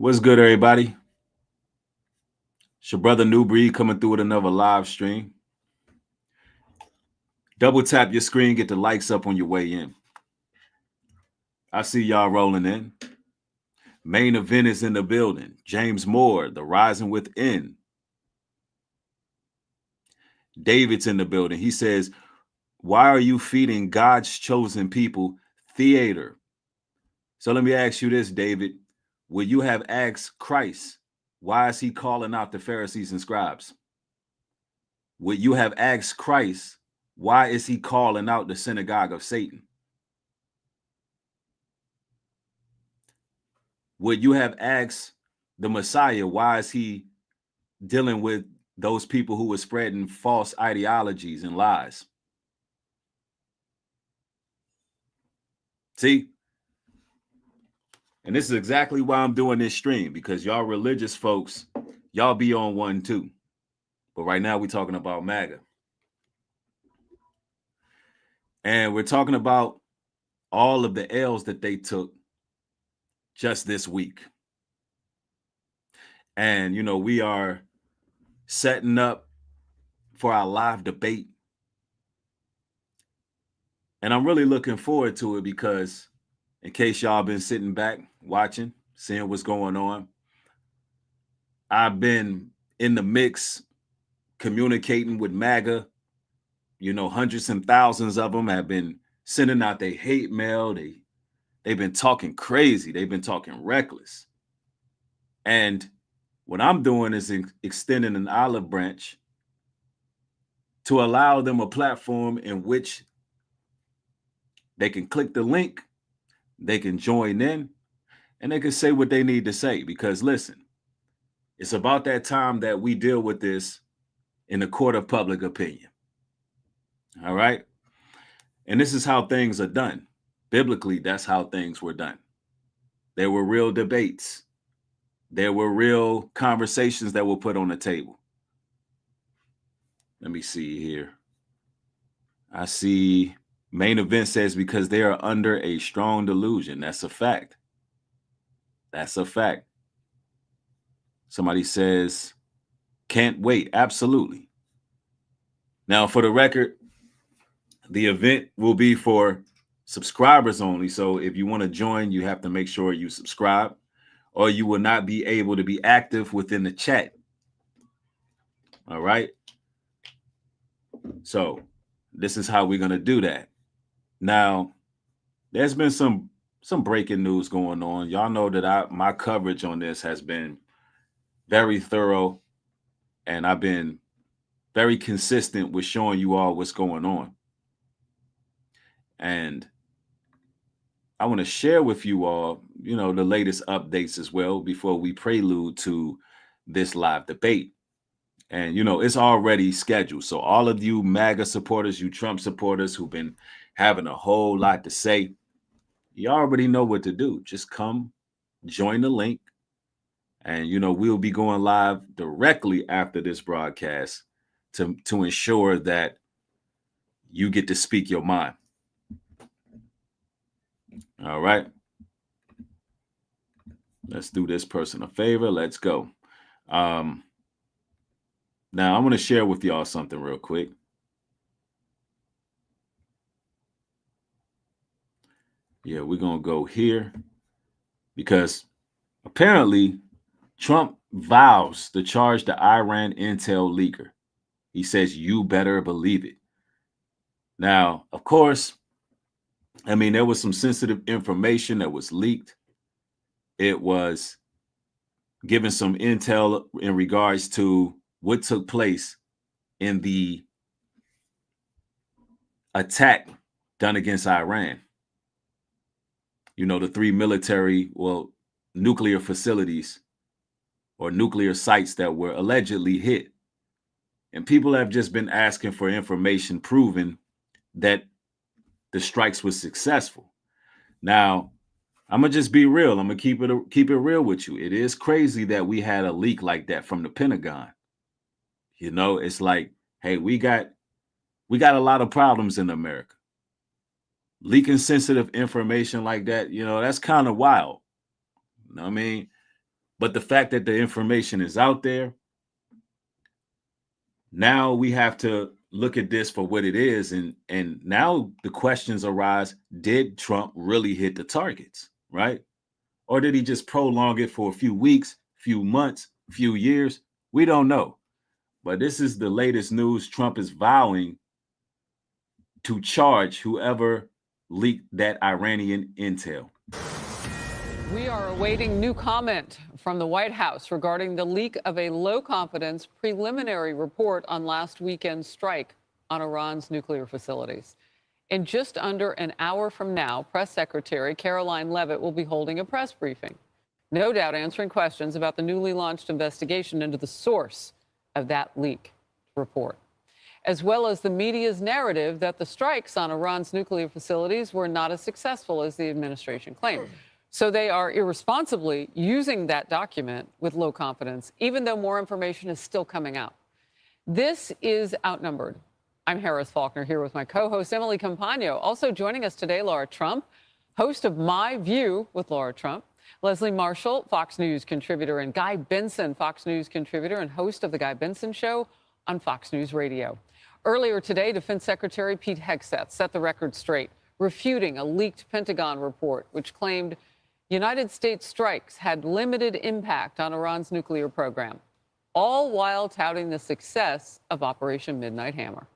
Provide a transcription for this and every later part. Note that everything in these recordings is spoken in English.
What's good, everybody? It's your brother Nubreed coming through with another live stream. Double tap your screen, get the likes up on your way in. I see y'all rolling in. Main event is in the building. James Moore, The Rising Within. David's in the building. He says, why are you feeding God's chosen people theater? So let me ask you this, David. Would you have asked Christ, why is he calling out the Pharisees and scribes? Would you have asked Christ, why is he calling out the synagogue of Satan? Would you have asked the Messiah, why is he dealing with those people who were spreading false ideologies and lies? See? And this is exactly why I'm doing this stream, because y'all religious folks, y'all be on one too. But right now we're talking about MAGA. And we're talking about all of the L's that they took just this week. And, you know, we are setting up for our live debate. And I'm really looking forward to it because, in case y'all been sitting back, watching, seeing what's going on, I've been in the mix, communicating with MAGA. You know, hundreds and thousands of them have been sending out their hate mail. They've been talking crazy. They've been talking reckless. And what I'm doing is extending an olive branch to allow them a platform in which they can click the link, they can join in, and they can say what they need to say. Because listen, it's about that time that we deal with this in the court of public opinion. All right? And this is how things are done. Biblically, that's how things were done. There were real debates. There were real conversations that were put on the table. Let me see here. I see main event says because they are under a strong delusion. That's a fact. That's a fact. Somebody says, can't wait. Absolutely. Now, for the record, the event will be for subscribers only. So if you want to join, you have to make sure you subscribe, or you will not be able to be active within the chat. All right. So this is how we're going to do that. Now, there's been some breaking news going on. Y'all know that my coverage on this has been very thorough, and I've been very consistent with showing you all what's going on. And I want to share with you all, you know, the latest updates as well before we prelude to this live debate. And, you know, it's already scheduled. So all of you MAGA supporters, you Trump supporters who've been having a whole lot to say, you already know what to do. Just come, join the link. And, you know, we'll be going live directly after this broadcast to ensure that you get to speak your mind. All right. Let's do this person a favor. Let's go. Now, I'm going to share with y'all something real quick. Yeah, we're going to go here because apparently Trump vows to charge the Iran intel leaker. He says, you better believe it. Now, of course, I mean, there was some sensitive information that was leaked. It was given some intel in regards to what took place in the attack done against Iran. You know, the 3 nuclear facilities or nuclear sites that were allegedly hit. And people have just been asking for information proving that the strikes were successful. Now, I'm going to just be real. I'm going to keep it real with you. It is crazy that we had a leak like that from the Pentagon. You know, it's like, hey, we got a lot of problems in America. Leaking sensitive information like that, you know, that's kind of wild. You know what I mean? But the fact that the information is out there, now we have to look at this for what it is. And now the questions arise, did Trump really hit the targets, right? Or did he just prolong it for a few weeks, few months, few years? We don't know. But this is the latest news. Trump is vowing to charge whoever leaked that Iranian intel. We are awaiting new comment from the White House regarding the leak of a low-confidence preliminary report on last weekend's strike on Iran's nuclear facilities. In just under an hour from now, Press Secretary Caroline Leavitt will be holding a press briefing, no doubt answering questions about the newly launched investigation into the source of that leak report, as well as the media's narrative that the strikes on Iran's nuclear facilities were not as successful as the administration claimed. So they are irresponsibly using that document with low confidence, even though more information is still coming out. This is Outnumbered. I'm Harris Faulkner here with my co-host Emily Campagno. Also joining us today, Laura Trump, host of My View with Laura Trump, Leslie Marshall, Fox News contributor, and Guy Benson, Fox News contributor and host of The Guy Benson Show on Fox News Radio. Earlier today, Defense Secretary Pete Hegseth set the record straight, refuting a leaked Pentagon report which claimed United States strikes had limited impact on Iran's nuclear program, all while touting the success of Operation Midnight Hammer.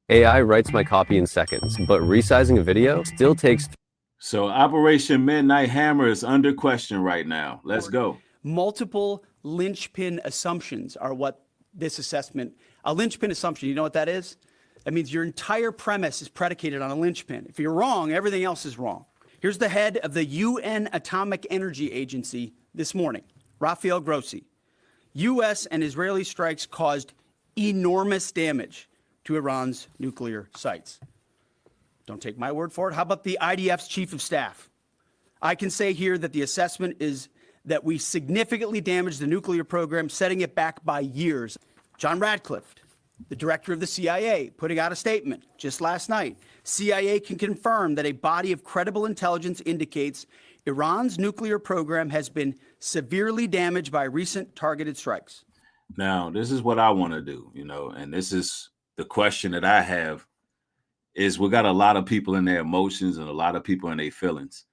AI writes my copy in seconds, but resizing a video still takes. So Operation Midnight Hammer is under question right now. Let's go. Multiple linchpin assumptions are what this assessment, a linchpin assumption, you know what that is? That means your entire premise is predicated on a linchpin. If you're wrong, everything else is wrong. Here's the head of the UN Atomic Energy Agency this morning, Rafael Grossi. U.S. and Israeli strikes caused enormous damage to Iran's nuclear sites. Don't take my word for it. How about the IDF's chief of staff? I can say here that the assessment is that we significantly damaged the nuclear program, setting it back by years. John Radcliffe, the director of the CIA, putting out a statement just last night. CIA can confirm that a body of credible intelligence indicates Iran's nuclear program has been severely damaged by recent targeted strikes. Now, this is what I want to do, and this is the question that I have is we got a lot of people in their emotions and a lot of people in their feelings.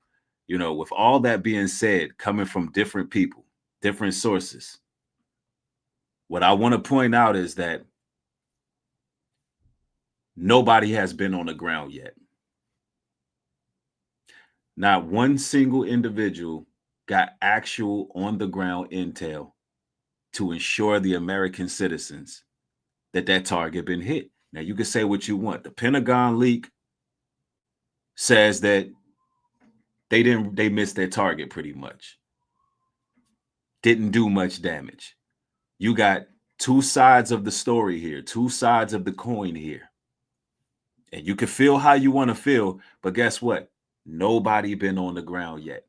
With all that being said, coming from different people, different sources, what I want to point out is that nobody has been on the ground yet. Not one single individual got actual on the ground intel to ensure the American citizens that target been hit. Now, you can say what you want. The Pentagon leak says that they missed their target pretty much. Didn't do much damage. You got two sides of the story here, two sides of the coin here. And you can feel how you want to feel, but guess what? Nobody been on the ground yet.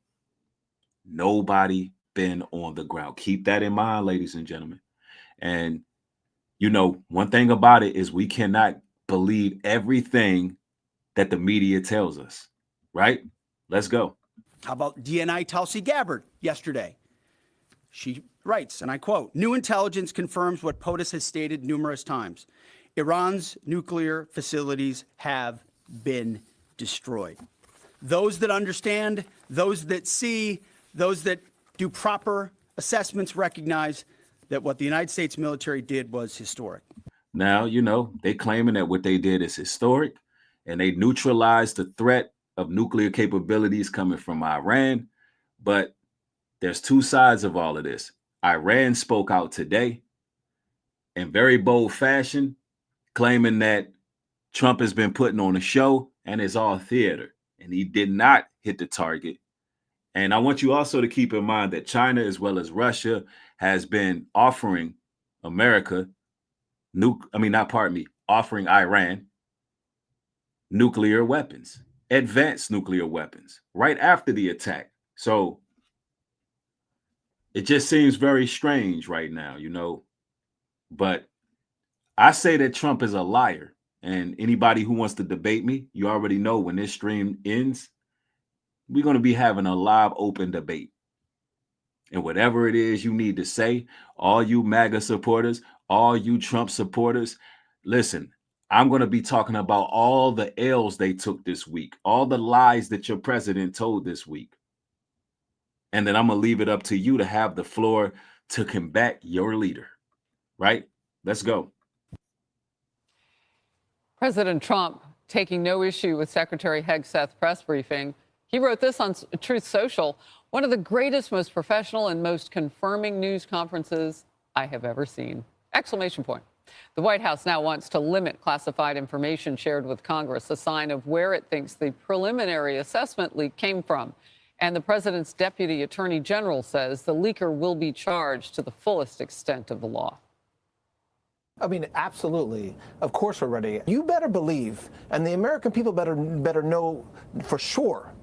Nobody been on the ground. Keep that in mind, ladies and gentlemen. And one thing about it is we cannot believe everything that the media tells us, right? Let's go. How about DNI Tulsi Gabbard yesterday? She writes, and I quote, "New intelligence confirms what POTUS has stated numerous times. Iran's nuclear facilities have been destroyed." Those that understand, those that see, those that do proper assessments recognize that what the United States military did was historic. Now, they claiming that what they did is historic, and they neutralized the threat of nuclear capabilities coming from Iran. But there's two sides of all of this. Iran spoke out today in very bold fashion, claiming that Trump has been putting on a show and it's all theater, and he did not hit the target. And I want you also to keep in mind that China, as well as Russia, has been offering America, offering Iran nuclear weapons, advanced nuclear weapons, right after the attack. So it just seems very strange right now, But I say that Trump is a liar. And anybody who wants to debate me, you already know when this stream ends, we're going to be having a live, open debate. And whatever it is you need to say, all you MAGA supporters, all you Trump supporters, listen, I'm going to be talking about all the L's they took this week, all the lies that your president told this week. And then I'm going to leave it up to you to have the floor to combat your leader, right? Let's go. President Trump taking no issue with Secretary Hegseth's press briefing. He wrote this on Truth Social: "One of the greatest, most professional, and most confirming news conferences I have ever seen!" Exclamation point. The White House now wants to limit classified information shared with Congress, a sign of where it thinks the preliminary assessment leak came from. And the president's deputy attorney general says the leaker will be charged to the fullest extent of the law. I mean, absolutely. Of course we're ready. You better believe, and the American people better know for sure,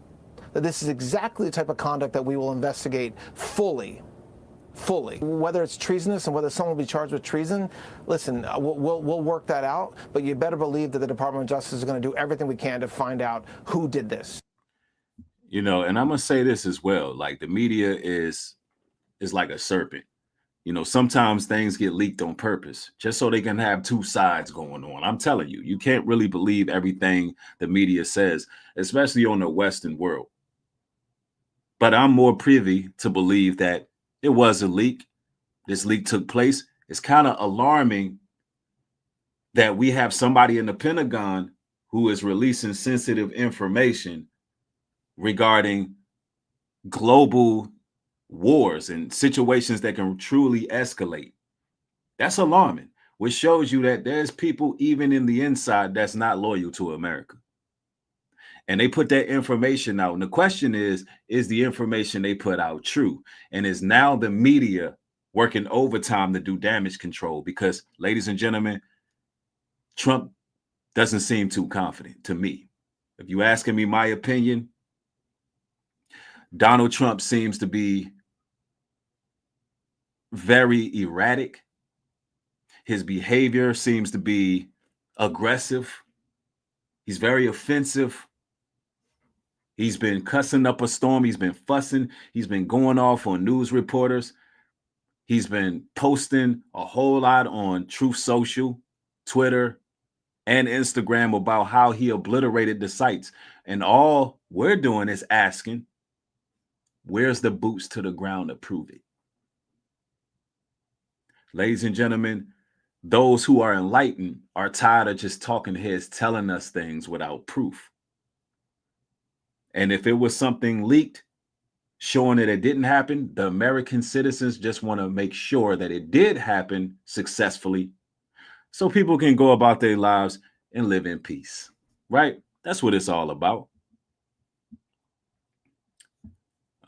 that this is exactly the type of conduct that we will investigate fully. Whether it's treasonous and whether someone will be charged with treason, listen, we'll work that out. But you better believe that the Department of Justice is going to do everything we can to find out who did this. You know, and I'm going to say this as well. Like, the media is like a serpent. You know, sometimes things get leaked on purpose just so they can have two sides going on. I'm telling you, you can't really believe everything the media says, especially on the Western world. But I'm more privy to believe that it was a leak. This leak took place. It's kind of alarming that we have somebody in the Pentagon who is releasing sensitive information regarding global wars and situations that can truly escalate. That's alarming, which shows you that there's people even in the inside that's not loyal to America. And they put that information out. And the question is the information they put out true? And is now the media working overtime to do damage control? Because, ladies and gentlemen, Trump doesn't seem too confident to me. If you're asking me my opinion, Donald Trump seems to be very erratic. His behavior seems to be aggressive. He's very offensive. He's been cussing up a storm. He's been fussing. He's been going off on news reporters. He's been posting a whole lot on Truth Social, Twitter, and Instagram about how he obliterated the sites. And all we're doing is asking, where's the boots to the ground to prove it? Ladies and gentlemen, those who are enlightened are tired of just talking heads telling us things without proof. And if it was something leaked showing that it didn't happen, the American citizens just want to make sure that it did happen successfully so people can go about their lives and live in peace, right? That's what it's all about.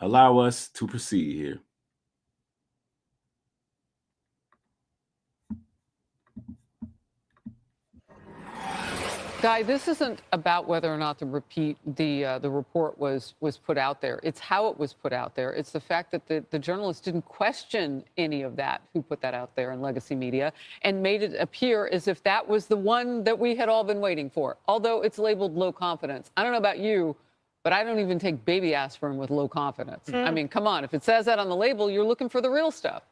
Allow us to proceed here. Guy, this isn't about whether or not the report was put out there. It's how it was put out there. It's the fact that the journalists didn't question any of that, who put that out there in legacy media, and made it appear as if that was the one that we had all been waiting for, although it's labeled low confidence. I don't know about you, but I don't even take baby aspirin with low confidence. I mean, come on. If it says that on the label, you're looking for the real stuff.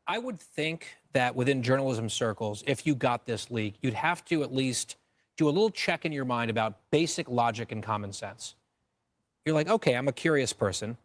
I would think that within journalism circles, if you got this leak, you'd have to at least do a little check in your mind about basic logic and common sense. You're like, okay, I'm a curious person.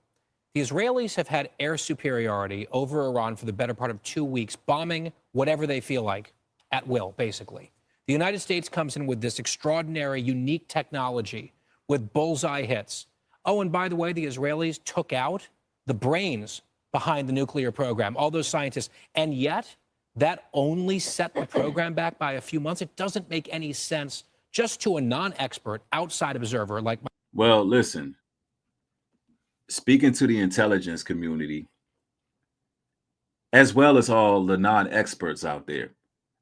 The Israelis have had air superiority over Iran for the better part of 2 weeks, bombing whatever they feel like at will, basically. The United States comes in with this extraordinary, unique technology with bullseye hits. Oh, and by the way, the Israelis took out the brains behind the nuclear program, all those scientists, and yet that only set the program back by a few months. It doesn't make any sense just to a non-expert outside observer like my. Well, listen, speaking to the intelligence community, as well as all the non-experts out there,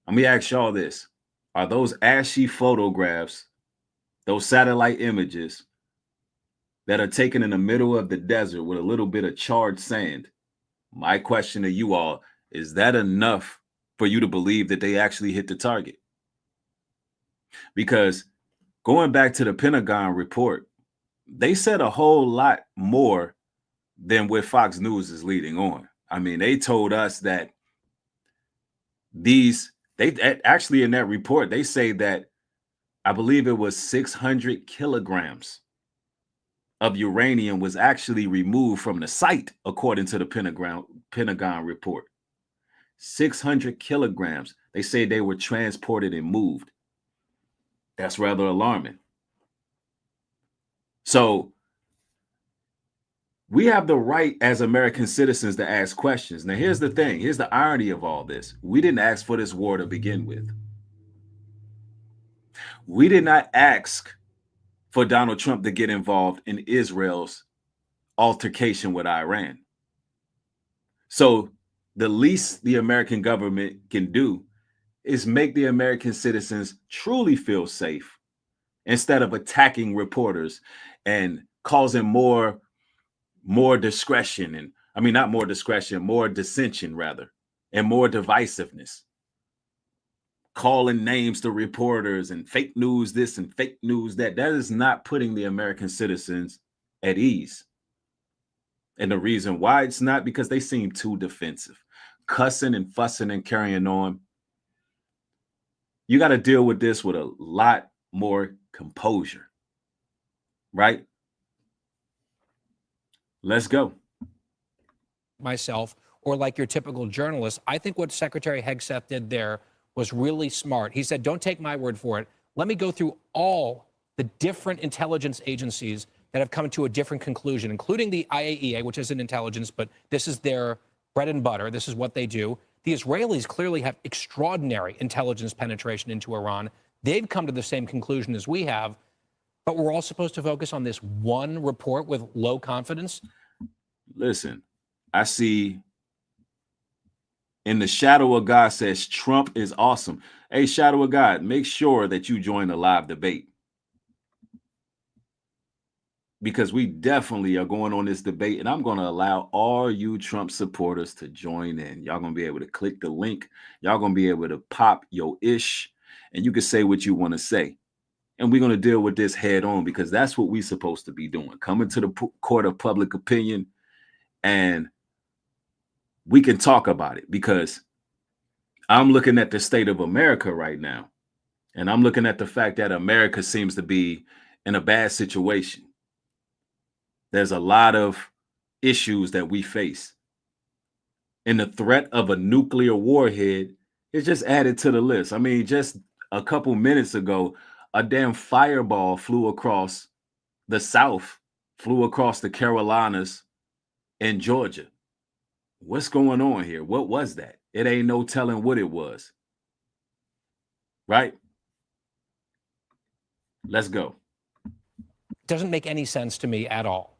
let me ask y'all this. Are those ashy photographs, those satellite images that are taken in the middle of the desert with a little bit of charred sand? My question to you all, is that enough for you to believe that they actually hit the target? Because going back to the Pentagon report, they said a whole lot more than what Fox News is leading on. I mean, they told us that actually in that report, they say that I believe it was 600 kilograms of uranium was actually removed from the site, according to the Pentagon report. 600 kilograms. They say they were transported and moved. That's rather alarming. So we have the right as American citizens to ask questions. Now, here's the thing. Here's the irony of all this. We didn't ask for this war to begin with. We did not ask for Donald Trump to get involved in Israel's altercation with Iran. So the least the American government can do is make the American citizens truly feel safe instead of attacking reporters and causing more discretion, and I mean, not more discretion, more dissension rather, and more divisiveness. Calling names to reporters and fake news this and fake news that. That is not putting the American citizens at ease. And the reason why it's not, because they seem too defensive, cussing and fussing and carrying on. You got to deal with this with a lot more composure, right? Let's go. Myself, or like your typical journalist, I think what Secretary Hegseth did there was really smart. He said, don't take my word for it. Let me go through all the different intelligence agencies that have come to a different conclusion, including the IAEA, which isn't intelligence, but this is their bread and butter. This is what they do. The Israelis clearly have extraordinary intelligence penetration into Iran. They've come to the same conclusion as we have, but we're all supposed to focus on this one report with low confidence. Listen, I see in the shadow of God says Trump is awesome. Hey, shadow of God, make sure that you join the live debate, because we definitely are going on this debate, and I'm going to allow all you Trump supporters to join in. Y'all going to be able to click the link. Y'all going to be able to pop your ish, and you can say what you want to say. And we're going to deal with this head on, because that's what we're supposed to be doing. Coming to the court of public opinion, and we can talk about it, because I'm looking at the state of America right now. And I'm looking at the fact that America seems to be in a bad situation. There's a lot of issues that we face. And the threat of a nuclear warhead is just added to the list. I mean, just a couple minutes ago, a damn fireball flew across the South, flew across the Carolinas and Georgia. What's going on here? What was that? It ain't no telling what it was. Right? Let's go. Doesn't make any sense to me at all.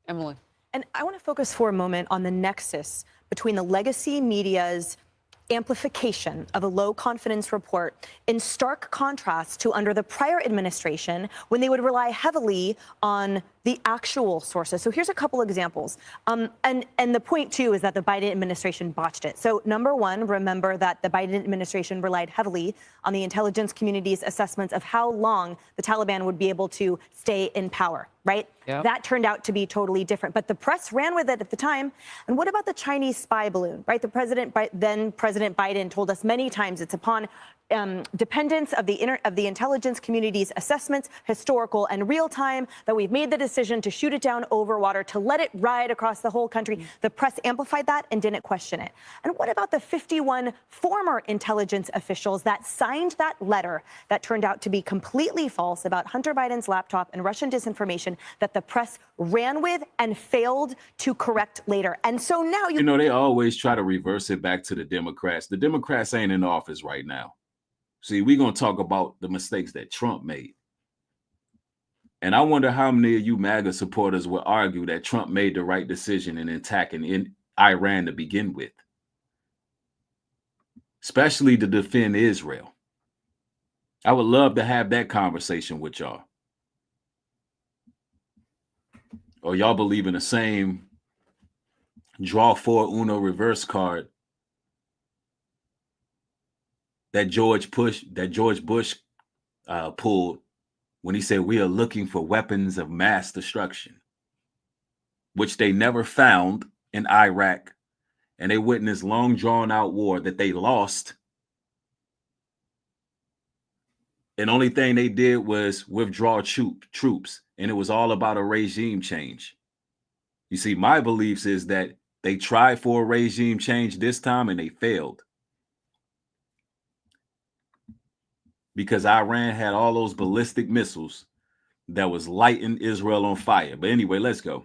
Emily. And I want to focus for a moment on the nexus between the legacy media's amplification of a low confidence report in stark contrast to under the prior administration, when they would rely heavily on the actual sources. So here's a couple examples. And the point, too, is that the Biden administration botched it. So number one, remember that the Biden administration relied heavily on the intelligence community's assessments of how long the Taliban would be able to stay in power, right? Yep. That turned out to be totally different. But the press ran with it at the time. And what about the Chinese spy balloon, right? Then President Biden told us many times it's upon dependence of the intelligence community's assessments, historical and real time, that we've made the decision to shoot it down over water, to let it ride across the whole country. The press amplified that and didn't question it. And what about the 51 former intelligence officials that signed that letter that turned out to be completely false about Hunter Biden's laptop and Russian disinformation that the press ran with and failed to correct later? And so now you know, they always try to reverse it back to the Democrats. The Democrats ain't in office right now. See, we're going to talk about the mistakes that Trump made. And I wonder how many of you MAGA supporters will argue that Trump made the right decision in attacking in Iran to begin with, especially to defend Israel. I would love to have that conversation with y'all. Or y'all believe in the same draw four Uno reverse card that George Bush pulled when he said we are looking for weapons of mass destruction. which they never found in Iraq, and they witnessed long drawn out war that they lost. And only thing they did was withdraw troops, and it was all about a regime change. You see, my beliefs is that they tried for a regime change this time and they failed. Because Iran had all those ballistic missiles that was lighting Israel on fire. But anyway, let's go.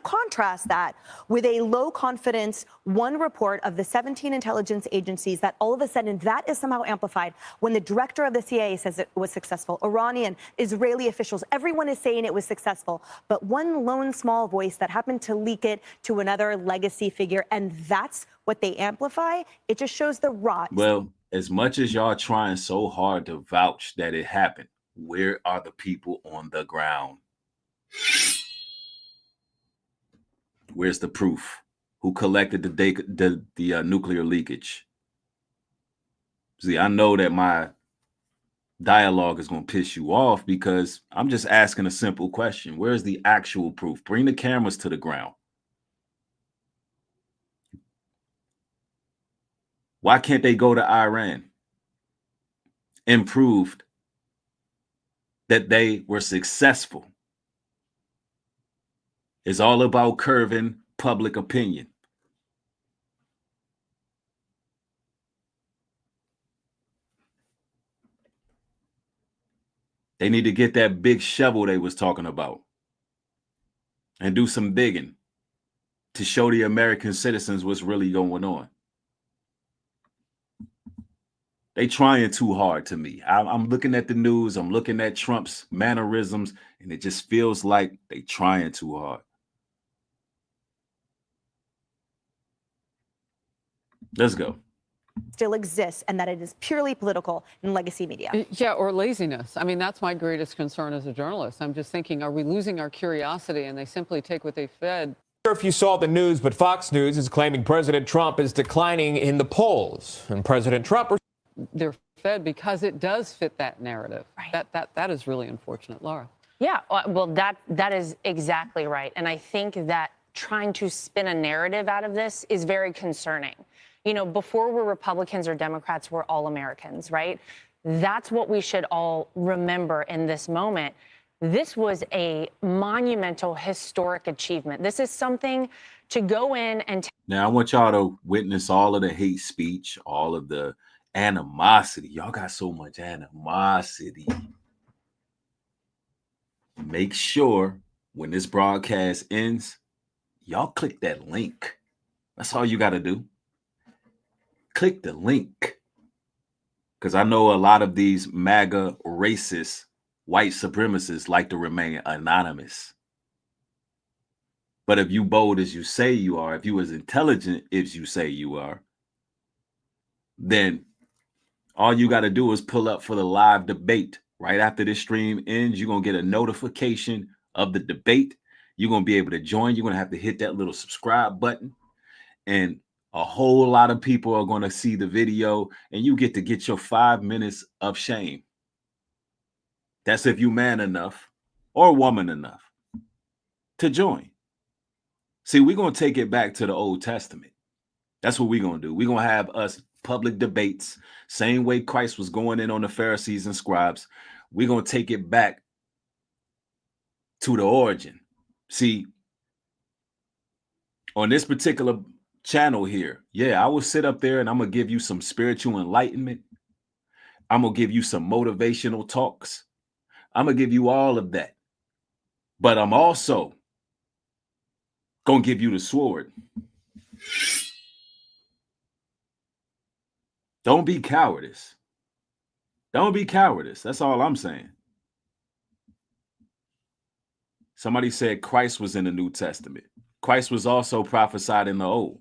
Contrast that with a low confidence one report of the 17 intelligence agencies that all of a sudden that is somehow amplified when the director of the CIA says it was successful. Iranian, Israeli officials, everyone is saying it was successful. But one lone small voice that happened to leak it to another legacy figure, and that's what they amplify. It just shows the rot. Well, as much as y'all trying so hard to vouch that it happened, where are the people on the ground? Where's the proof? Who collected the nuclear leakage? See, I know that my dialogue is going to piss you off because I'm just asking a simple question. Where's the actual proof? Bring the cameras to the ground. Why can't they go to Iran and prove that they were successful? It's all about curving public opinion. They need to get that big shovel they was talking about and do some digging to show the American citizens what's really going on. They trying too hard to me. I'm looking at the news. I'm looking at Trump's mannerisms, and it just feels like they trying too hard. Let's go. Still exists, and that it is purely political in legacy media. Yeah, or laziness. I mean, that's my greatest concern as a journalist. I'm just thinking, are we losing our curiosity and they simply take what they fed? If you saw the news, but Fox News is claiming President Trump is declining in the polls. And President Trump... They're fed because it does fit that narrative. Right. That is really unfortunate, Laura. Yeah, well, that is exactly right. And I think that trying to spin a narrative out of this is very concerning. You know, before we're Republicans or Democrats, we're all Americans, right? That's what we should all remember in this moment. This was a monumental, historic achievement. This is something to go in and... Now, I want y'all to witness all of the hate speech, all of the animosity. Y'all got so much animosity. Make sure when this broadcast ends, y'all click that link. That's all you got to do. Click the link. Because I know a lot of these MAGA racist white supremacists like to remain anonymous. But if you bold as you say you are, if you as intelligent as you say you are, then all you got to do is pull up for the live debate. Right after this stream ends, you're going to get a notification of the debate. You're going to be able to join. You're going to have to hit that little subscribe button. And a whole lot of people are going to see the video, and you get to get your 5 minutes of shame. That's if you man enough or woman enough to join. See, we're going to take it back to the Old Testament. That's what we're going to do. We're going to have us public debates, same way Christ was going in on the Pharisees and scribes. We're going to take it back to the origin. See, on this particular channel here, yeah, I will sit up there and I'm going to give you some spiritual enlightenment. I'm going to give you some motivational talks. I'm going to give you all of that. But I'm also going to give you the sword. Don't be cowardice. Don't be cowardice. That's all I'm saying. Somebody said Christ was in the New Testament. Christ was also prophesied in the Old.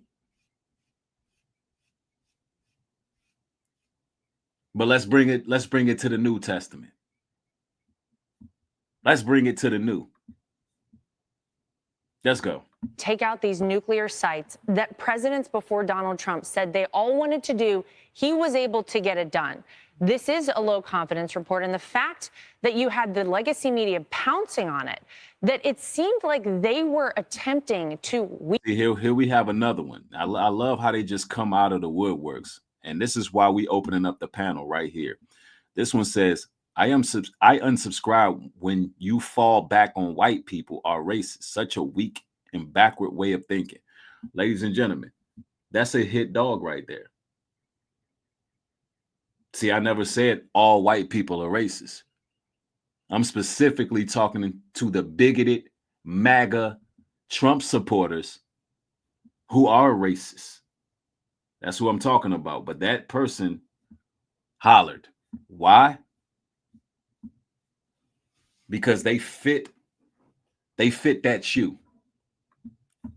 But let's bring it to the New Testament. Let's bring it to the new. Let's go. Take out these nuclear sites that presidents before Donald Trump said they all wanted to do. He was able to get it done. this is a low confidence report. And the fact that you had the legacy media pouncing on it, that it seemed like they were attempting to. Here we have another one. I love how they just come out of the woodworks. And this is why we opening up the panel right here. This one says, I unsubscribe when you fall back on white people are racist. Such a weak and backward way of thinking. Ladies and gentlemen, that's a hit dog right there. See, I never said all white people are racist. I'm specifically talking to the bigoted MAGA Trump supporters who are racist. That's who I'm talking about. But that person hollered. Why? Because they fit that shoe.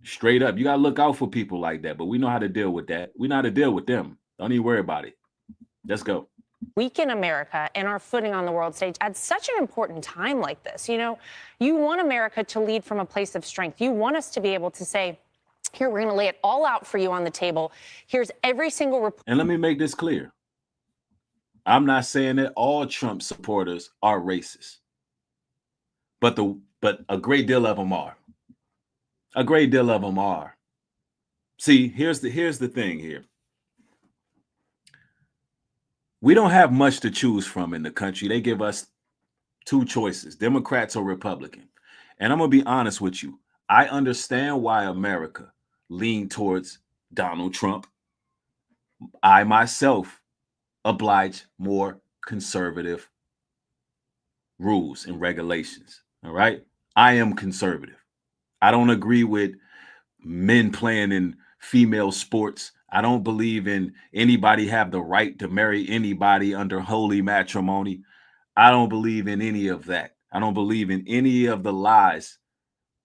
Straight up. You got to look out for people like that. But we know how to deal with that. We know how to deal with them. Don't even worry about it. Let's go. Weaken America and our footing on the world stage at such an important time like this. You know, you want America to lead from a place of strength. You want us to be able to say, here, we're going to lay it all out for you on the table. Here's every single report. And let me make this clear. I'm not saying that all Trump supporters are racist, but a great deal of them are. A great deal of them are. See, here's the thing here. We don't have much to choose from in the country. They give us two choices, Democrats or Republican. And I'm going to be honest with you. I understand why America leaned towards Donald Trump. I myself oblige more conservative rules and regulations. All right. I am conservative. I don't agree with men playing in female sports. I don't believe in anybody have the right to marry anybody under holy matrimony. I don't believe in any of that. I don't believe in any of the lies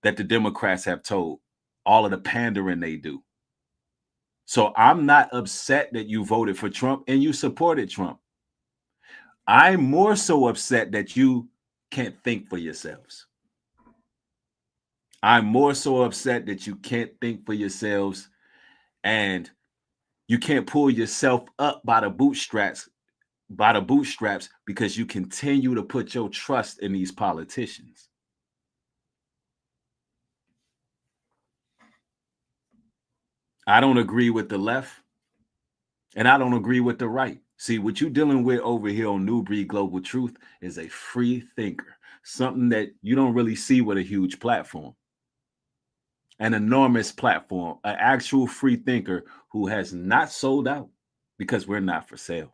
that the Democrats have told, all of the pandering they do. So I'm not upset that you voted for Trump and you supported Trump. I'm more so upset that you can't think for yourselves. I'm more so upset that you can't think for yourselves and you can't pull yourself up by the bootstraps because you continue to put your trust in these politicians. I don't agree with the left and I don't agree with the right. See, what you're dealing with over here on Nubreed Global Truth is a free thinker, something that you don't really see with a huge platform. An enormous platform, an actual free thinker who has not sold out because we're not for sale.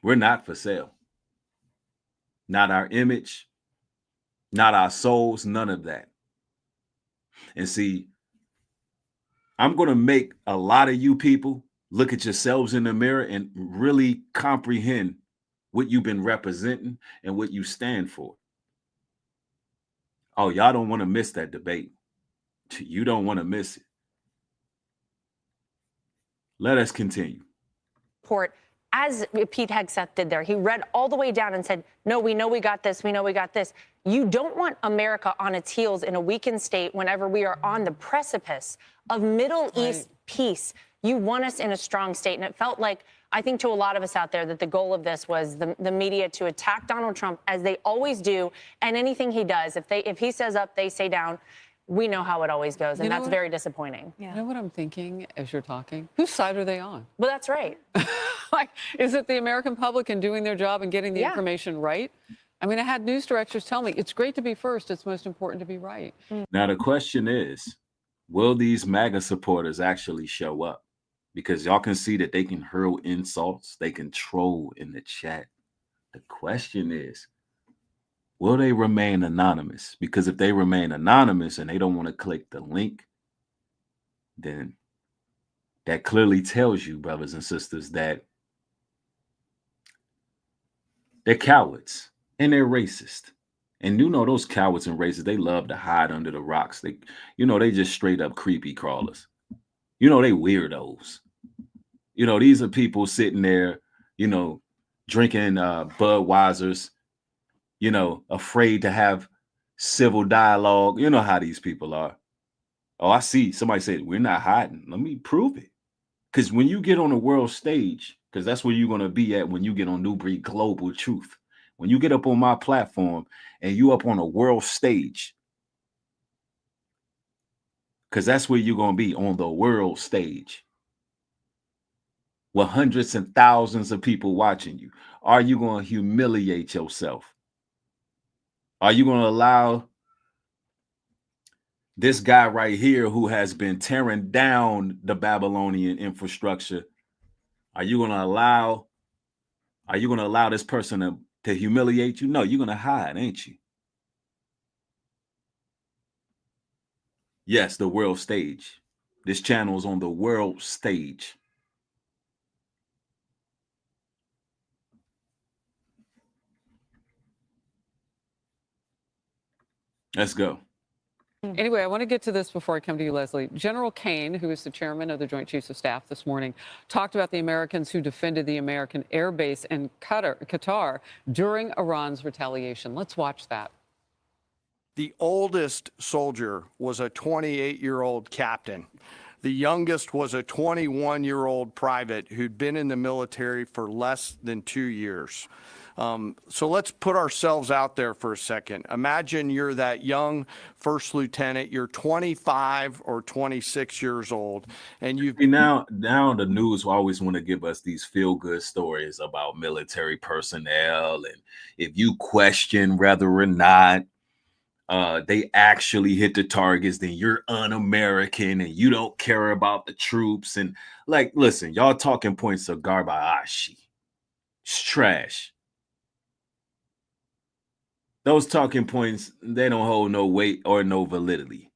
We're not for sale. Not our image, not our souls, none of that. And see, I'm going to make a lot of you people look at yourselves in the mirror and really comprehend what you've been representing and what you stand for. Oh, y'all don't want to miss that debate. You don't want to miss it. Let us continue. Report, as Pete Hegseth did there, he read all the way down and said, no, we know we got this. We know we got this. You don't want America on its heels in a weakened state whenever we are on the precipice of Middle East peace. You want us in a strong state. And it felt like, I think to a lot of us out there, that the goal of this was the media to attack Donald Trump, as they always do. And anything he does, if he says up, they say down. We know how it always goes, and that's very disappointing. Yeah. You know what I'm thinking as you're talking? Whose side are they on? Well, that's right. Like, is it the American public and doing their job and getting the information right? I mean, I had news directors tell me, it's great to be first. It's most important to be right. Now, the question is, will these MAGA supporters actually show up? Because y'all can see that they can hurl insults. They can troll in the chat. The question is, will they remain anonymous? Because if they remain anonymous and they don't want to click the link, then that clearly tells you, brothers and sisters, that they're cowards and they're racist. And you know, those cowards and racists, they love to hide under the rocks. They just straight up creepy crawlers. You know, they weirdos. You know, these are people sitting there, drinking Budweisers, afraid to have civil dialogue. You know how these people are. Oh, I see. Somebody said, we're not hiding. Let me prove it. Because when you get on the world stage because that's where you're going to be at when you get on Nubreed Global Truth. When you get up on my platform and you up on a world stage, because that's where you're going to be, on the world stage, with hundreds and thousands of people watching you. Are you going to humiliate yourself? Are you going to allow this guy right here who has been tearing down the Babylonian infrastructure? Are you going to allow this person to humiliate you? No, you're going to hide, ain't you? Yes, the world stage. This channel is on the world stage. Let's go. Anyway, I want to get to this before I come to you, Leslie. General Kane, who is the chairman of the Joint Chiefs of Staff this morning, talked about the Americans who defended the American air base in Qatar during Iran's retaliation. Let's watch that. The oldest soldier was a 28-year-old captain. The youngest was a 21-year-old private who'd been in the military for less than 2 years. So let's put ourselves out there for a second. Imagine you're that young first lieutenant, you're 25 or 26 years old, and you've now the news always want to give us these feel-good stories about military personnel, and if you question whether or not they actually hit the targets, then you're un-American and you don't care about the troops. And like, listen, y'all talking points are garbage. It's trash. Those talking points, they don't hold no weight or no validity.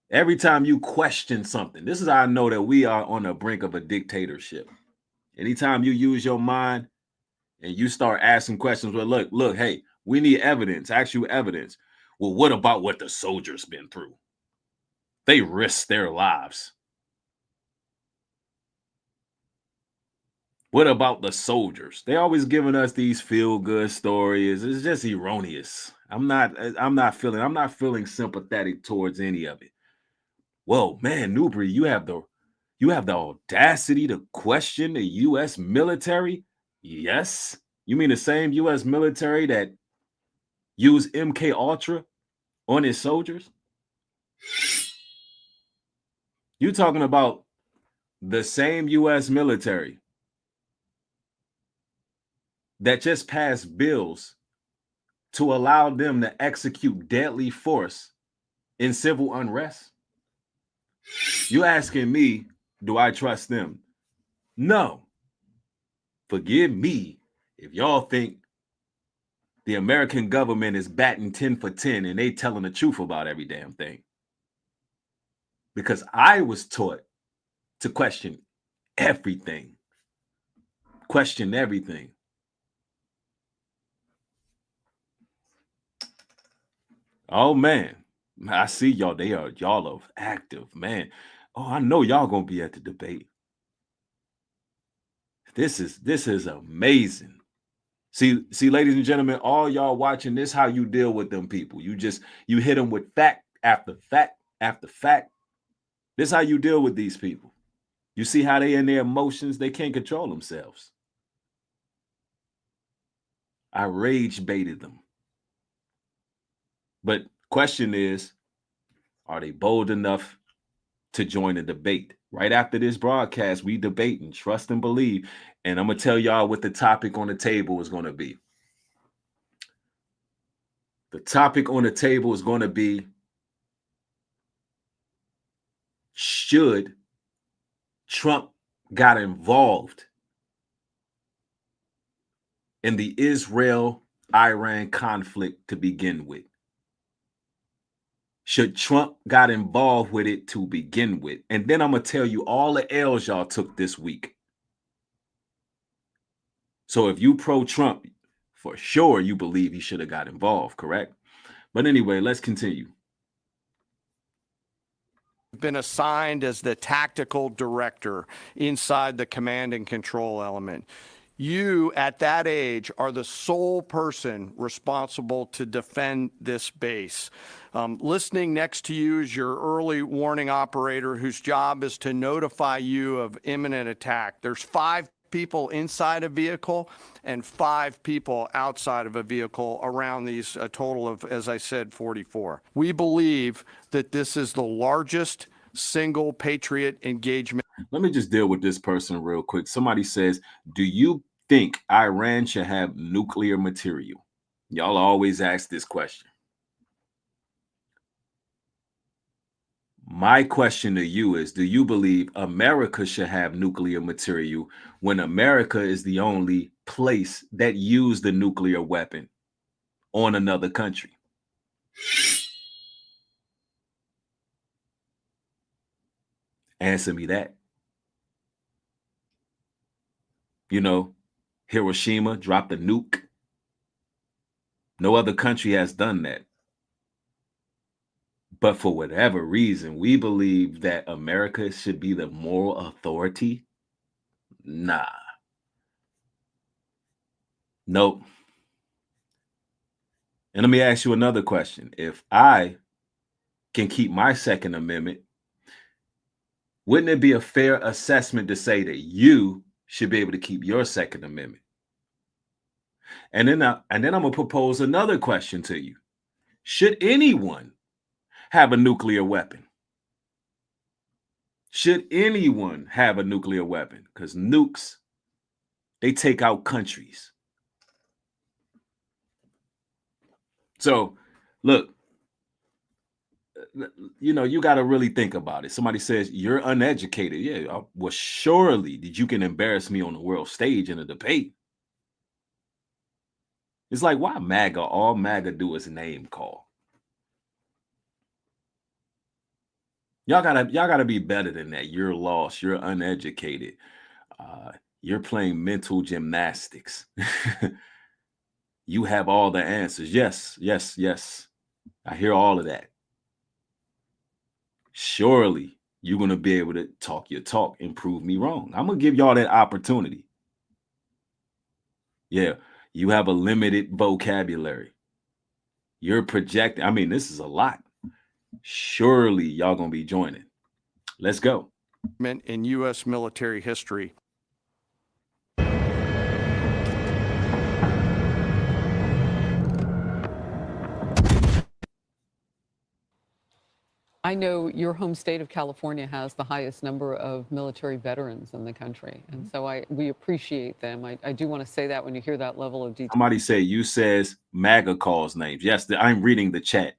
Every time you question something, this is how I know that we are on the brink of a dictatorship. Anytime you use your mind and you start asking questions, well, look, hey, we need evidence, actual evidence. Well, what about what the soldiers been through? They risked their lives. What about the soldiers? They always giving us these feel-good stories. It's just erroneous. I'm not feeling sympathetic towards any of it. Well, man, Nubreed, you have the audacity to question the U.S. military? Yes. You mean the same U.S. military that used MK Ultra on its soldiers? You talking about the same U.S. military that just passed bills to allow them to execute deadly force in civil unrest? You asking me, do I trust them? No. Forgive me if y'all think the American government is batting 10 for 10 and they telling the truth about every damn thing. Because I was taught to question everything. Question everything. Oh man, I see y'all. Y'all are active, man. Oh, I know y'all gonna be at the debate. This is amazing. See, ladies and gentlemen, all y'all watching this, how you deal with them people. You hit them with fact after fact after fact. This is how you deal with these people. You see how they in their emotions, they can't control themselves. I rage baited them. But question is, are they bold enough to join the debate? Right after this broadcast, we debate and trust and believe. And I'm going to tell y'all what the topic on the table is going to be. The topic on the table is going to be, should Trump got involved in the Israel-Iran conflict to begin with? Should Trump got involved with it to begin with? And then I'm going to tell you all the L's y'all took this week. So if you pro-Trump, for sure you believe he should have got involved, correct? But anyway, let's continue. Been assigned as the tactical director inside the command and control element. You, at that age, are the sole person responsible to defend this base. Listening next to you is your early warning operator whose job is to notify you of imminent attack. There's 5 people inside a vehicle and 5 people outside of a vehicle around these, a total of, as I said, 44. We believe that this is the largest single Patriot engagement. Let me just deal with this person real quick. Somebody says, do you think Iran should have nuclear material? Y'all always ask this question. My question to you is, do you believe America should have nuclear material when America is the only place that used a nuclear weapon on another country? Answer me that. You know, Hiroshima dropped a nuke. No other country has done that. But for whatever reason, we believe that America should be the moral authority. Nah. Nope. And let me ask you another question. If I can keep my Second Amendment, wouldn't it be a fair assessment to say that you should be able to keep your Second Amendment? And then I'm gonna propose another question to you. Should anyone have a nuclear weapon? Should anyone have a nuclear weapon? Because nukes, they take out countries. So, look, you know, you got to really think about it. Somebody says you're uneducated. Yeah, well, surely that you can embarrass me on the world stage in a debate. It's like, why MAGA? All MAGA do is name call. Y'all gotta be better than that. You're lost. You're uneducated. You're playing mental gymnastics. You have all the answers. Yes, yes, yes. I hear all of that. Surely you're gonna be able to talk your talk and prove me wrong. I'm gonna give y'all that opportunity. Yeah, you have a limited vocabulary. You're projecting. I mean, this is a lot. Surely y'all gonna be joining. Let's go. In U.S. military history. I know your home state of California has the highest number of military veterans in the country. And so we appreciate them. I do want to say that when you hear that level of detail. Somebody say you says MAGA calls names. Yes, I'm reading the chat.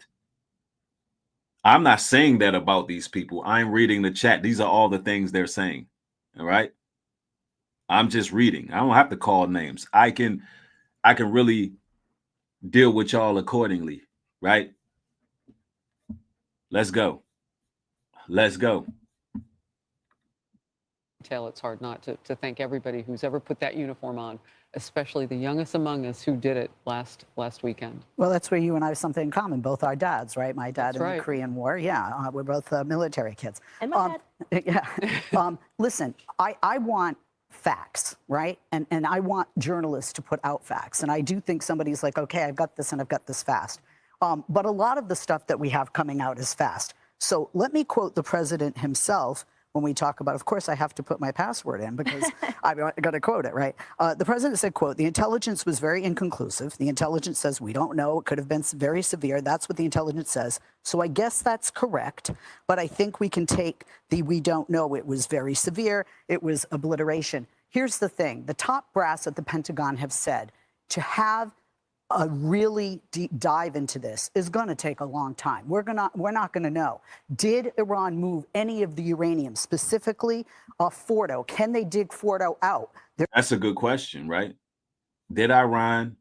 I'm not saying that about these people. I'm reading the chat. These are all the things they're saying. All right. I'm just reading. I don't have to call names. I can really deal with y'all accordingly. Right. Let's go. Let's go. It's hard not to thank everybody who's ever put that uniform on, especially the youngest among us who did it last weekend. Well, that's where you and I have something in common. Both our dads, right? My dad in the Korean War. Yeah, we're both military kids. And my dad. Yeah. Listen, I want facts, right? And I want journalists to put out facts. And I do think somebody's like, okay, I've got this and I've got this fast. But a lot of the stuff that we have coming out is fast. So let me quote the president himself when we talk about, of course, I have to put my password in because I'm going to quote it, right? The president said, quote, the intelligence was very inconclusive. The intelligence says we don't know. It could have been very severe. That's what the intelligence says. So I guess that's correct. But I think we can take the we don't know. It was very severe. It was obliteration. Here's the thing. The top brass at the Pentagon have said to have a really deep dive into this is going to take a long time. We're not going to know. Did Iran move any of the uranium, specifically Fordo? Can they dig Fordo out? That's a good question, right? Did Iran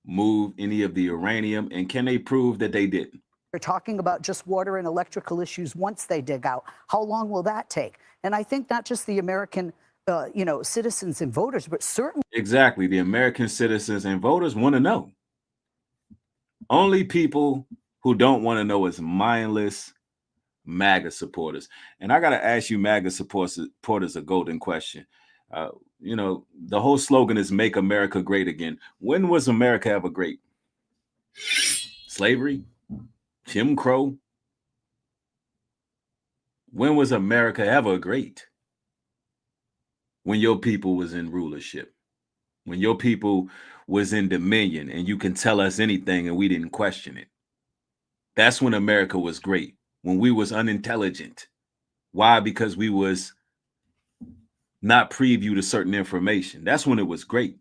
move any of the uranium, and can they prove that they didn't? They're talking about just water and electrical issues once they dig out. How long will that take? And I think not just the American citizens and voters, but certainly. Exactly. The American citizens and voters want to know. Only people who don't want to know is mindless MAGA supporters. And I got to ask you, MAGA supporters, a golden question. You know, the whole slogan is "Make America Great Again." When was America ever great? Slavery? Jim Crow? When was America ever great? When your people was in rulership, when your people was in dominion, and you can tell us anything and we didn't question it. That's when America was great. When we was unintelligent. Why? Because we was not preview to certain information. That's when it was great.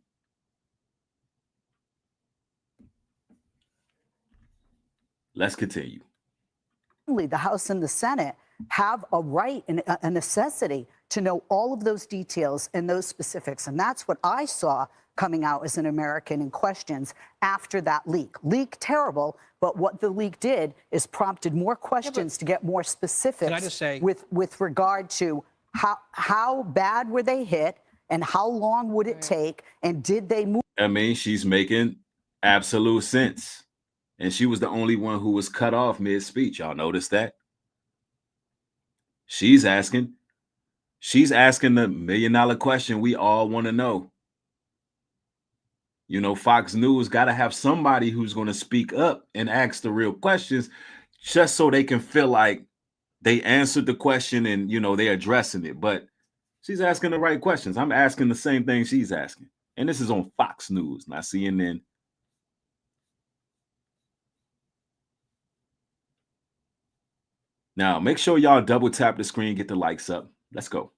Let's continue. The House and the Senate have a right and a necessity to know all of those details and those specifics. And that's what I saw coming out as an American in questions after that leak. Leak, terrible, but what the leak did is prompted more questions to get more specifics. Can I just say, with regard to how bad were they hit and how long would it take and did they move? I mean, she's making absolute sense. And she was the only one who was cut off mid-speech. Y'all notice that? She's asking the $1 million question we all want to know. You know, Fox News got to have somebody who's going to speak up and ask the real questions just so they can feel like they answered the question and, you know, they're addressing it. But she's asking the right questions. I'm asking the same thing she's asking. And this is on Fox News, not CNN. Now, make sure y'all double tap the screen, get the likes up. Let's go.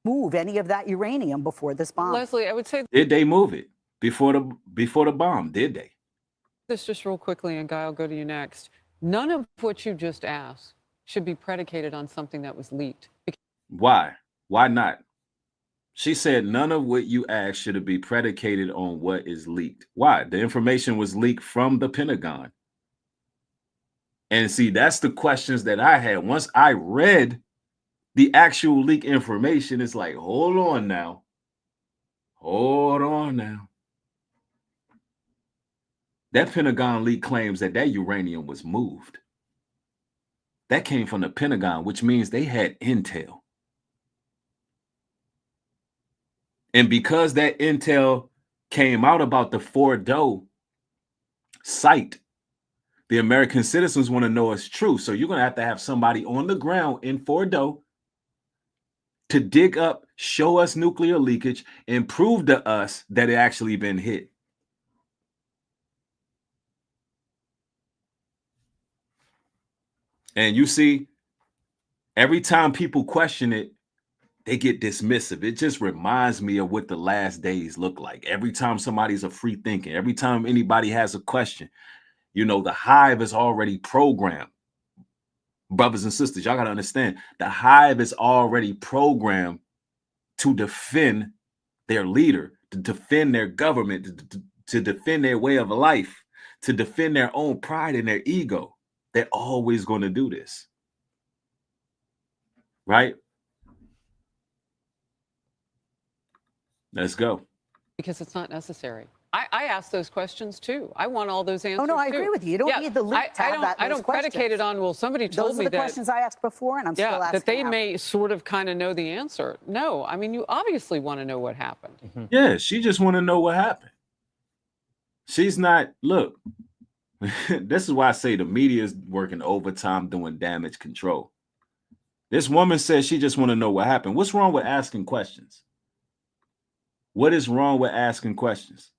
Move any of that uranium before this bomb? Leslie, I would say Did they move it before the bomb? Did they? this just real quickly, and Guy, I'll go to you next. None of what you just asked should be predicated on something that was leaked. Why? Why not? She said none of what you asked should be predicated on what is leaked. Why? The information was leaked from the Pentagon. And see, that's the questions that I had. Once I read the actual leak information, it's like, hold on now. Hold on now. That Pentagon leak claims that uranium was moved. That came from the Pentagon, which means they had intel. And because that intel came out about the Fordo site, the American citizens want to know it's true. So you're going to have somebody on the ground in Fordo to dig up, show us nuclear leakage, and prove to us that it actually been hit. And you see, every time people question it, they get dismissive. It just reminds me of what the last days look like. Every time somebody's a free thinking, every time anybody has a question, you know, the hive is already programmed. Brothers and sisters, y'all got to understand, the hive is already programmed to defend their leader, to defend their government, to defend their way of life, to defend their own pride and their ego. They're always going to do this. Right? Let's go. Because it's not necessary. I ask those questions too. I want all those answers. Oh, no, I too. agree with you. You don't need the leak to have I don't predicate it on, well, somebody told Those me are the that. questions I asked before, and I'm still asking that they now. may sort of kind of know the answer. No, I mean, you obviously want to know what happened. Mm-hmm. Yeah, she just want to know what happened. She's not, look, this is why I say the media is working overtime doing damage control. This woman says she just want to know what happened. What's wrong with asking questions? What is wrong with asking questions?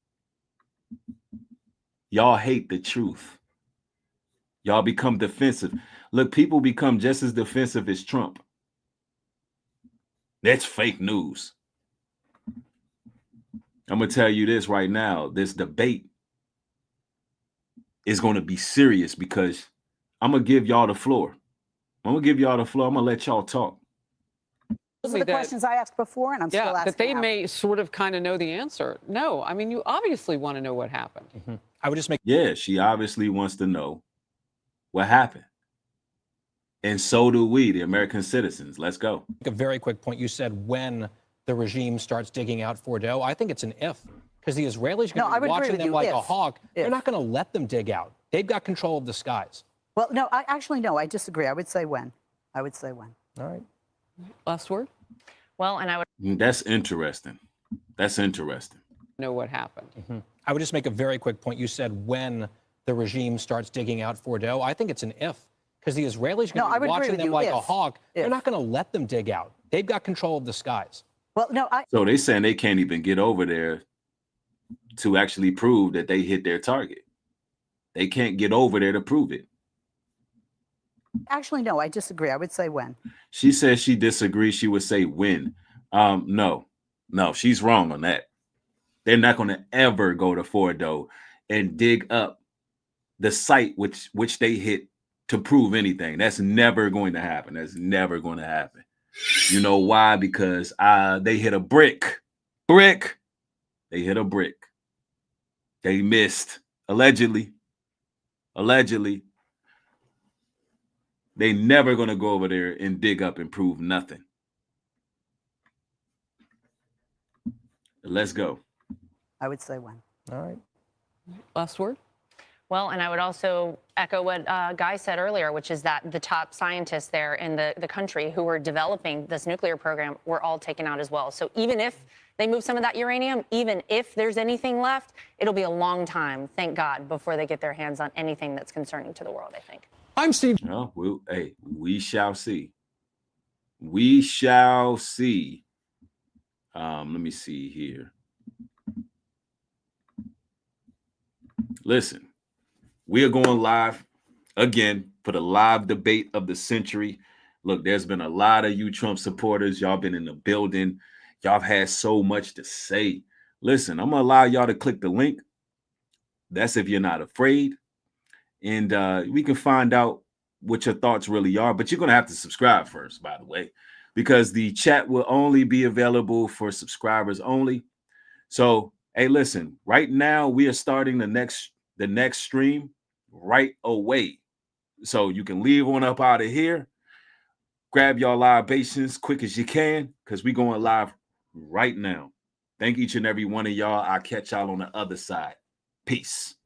Y'all hate the truth. Y'all become defensive. Look, people become just as defensive as Trump. That's fake news. I'm going to tell you this right now. This debate is going to be serious because I'm going to give y'all the floor. I'm going to let y'all talk. Those are the questions I asked before, and I'm still asking that they now. may sort of kind of know the answer. No, I mean, you obviously want to know what happened. Mm-hmm. I would just make. Yeah, she obviously wants to know what happened. And so do we, the American citizens. Let's go. A very quick point. You said when the regime starts digging out Fordo. I think it's an if, because the Israelis are going to be watching them like a hawk. They're not going to let them dig out. They've got control of the skies. Well, no, I disagree. I would say when. All right. Last word? Well, and I would. That's interesting. That's interesting. Know what happened. I would just make a very quick point. You said when the regime starts digging out Fordo. I think it's an if, because the Israelis are No, I going to be would agree watching with them you, like a if. hawk. They're If. not going to let them dig out. They've got control of the skies. Well, no, So they saying they can't even get over there to actually prove that they hit their target. They can't get over there to prove it. actually, no, I disagree. I would say when. She says she disagrees. She would say when. No, she's wrong on that. They're not going to ever go to Fordo and dig up the site which they hit to prove anything. That's never going to happen. That's never going to happen. You know why? Because they hit a brick. They hit a brick. They missed. Allegedly. They never going to go over there and dig up and prove nothing. Let's go. I would say when. All right. Last word? Well, and I would also echo what Guy said earlier, which is that the top scientists there in the country who were developing this nuclear program were all taken out as well. So even if they move some of that uranium, even if there's anything left, it'll be a long time, thank God, before they get their hands on anything that's concerning to the world, I think. I'm Steve. No, we shall see. We shall see. Let me see here. Listen, we are going live again for the live debate of the century. Look, there's been a lot of you Trump supporters. Y'all been in the building. Y'all have had so much to say. Listen, I'm going to allow y'all to click the link. That's if you're not afraid. And we can find out what your thoughts really are. But you're going to have to subscribe first, by the way, because the chat will only be available for subscribers only. So, hey, listen, right now we are starting the next stream right away. So you can leave on up out of here. Grab your libations quick as you can, because we're going live right now. Thank each and every one of y'all. I'll catch y'all on the other side. Peace.